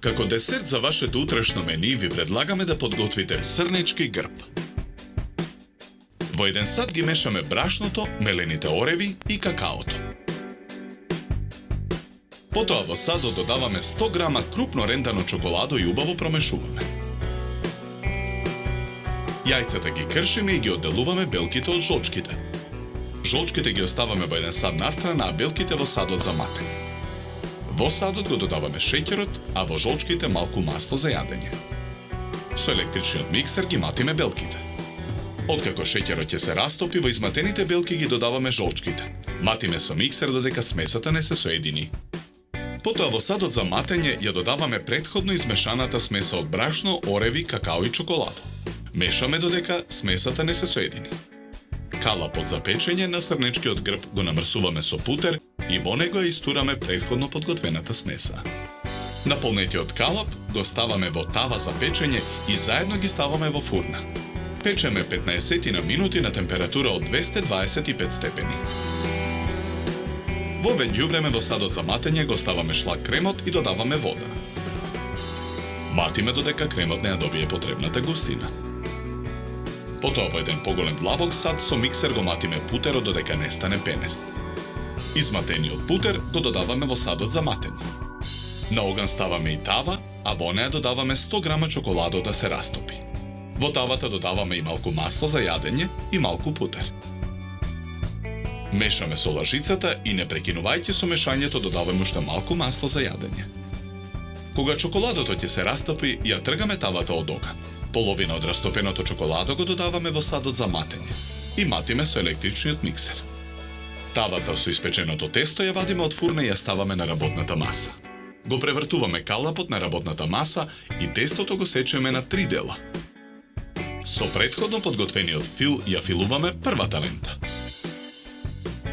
Како десерт за вашето утрешно мени ви предлагаме да подготвите срнечки грб. Во еден сад ги мешаме брашното, мелените ореви и какаото. Потоа во садот додаваме 100 грама крупно рендано чоколадо и убаво промешуваме. Јајцата ги кршиме и ги одделуваме белките од жолчките. Жолчките ги оставаме во еден сад настрана, а белките во садот за матење. Во садот го додаваме шеќерот, а во жолчките малку масло за јадење. Со електричниот миксер ги матиме белките. Откако шеќерот ќе се растопи, во изматените белки ги додаваме жолчките. Матиме со миксер додека смесата не се соедини. Потоа во садот за матење ја додаваме претходно измешаната смеса од брашно, ореви, какао и чоколадо. Мешаме додека смесата не се соедини. Калапот за печење на срнечкиот грб го намрсуваме со путер и во него ја истураме претходно подготвената смеса. Наполнетиот калап го ставаме во тава за печење и заедно ги ставаме во фурна. Печеме 15 на минути на температура од 225 степени. Во меѓувреме во садот за матење го ставаме шлак кремот и додаваме вода. Матиме додека кремот не ја добие потребната густина. Потоа во еден поголем длабок сад со миксер го матиме путерот додека не стане пенест. Изматениот путер го додаваме во садот за матење. На оган ставаме и тава, а во неја додаваме 100 грама чоколадо да се растопи. Во тавата додаваме и малку масло за јадење и малку путер. Мешаме со лажицата и не прекинувајќи со мешањето додаваме уште малку масло за јадење. Кога чоколадото ќе се растопи, ја тргаме тавата од оган. Половина од растопеното чоколадо го додаваме во садот за матење и матиме со електричниот миксер. Тавата со испеченото тесто ја вадиме од фурна и ја ставаме на работната маса. Го превртуваме калапот на работната маса и тестото го сечеме на 3 дела. Со претходно подготвениот фил ја филуваме првата лента.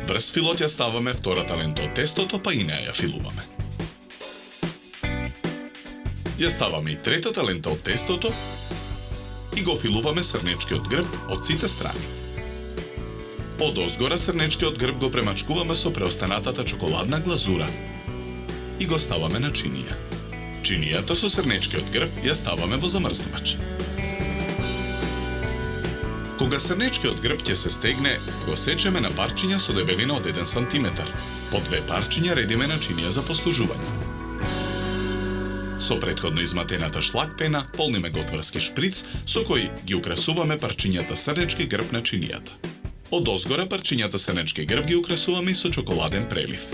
Врз филот ја ставаме втората лента од тестото, па и неја ја филуваме. Ја ставаме и третата лента од тестото и го филуваме срнечкиот грб од сите страни. Од озгора срнечкиот грб го премачкуваме со преостанатата чоколадна глазура и го ставаме на чинија. Чинијата со срнечкиот грб ја ставаме во замрзнувач. Кога срнечкиот грб ќе се стегне, го сечеме на парчиња со дебелина од 1 см. По 2 парчиња редиме на чинија за послужување. Со претходно изматената шлак пена полниме го отврски шприц со кој ги украсуваме парчињата срнечки грб на чинијата. Од озгора парчињата срнечки грб ги украсуваме и со чоколаден прелив.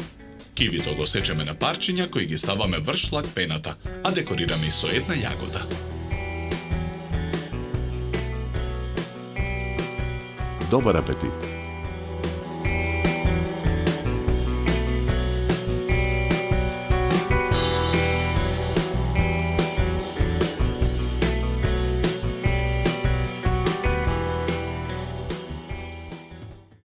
Кивито го сечеме на парчиња кои ги ставаме врз шлак пената, а декорираме и со една јагода. Добар апетит!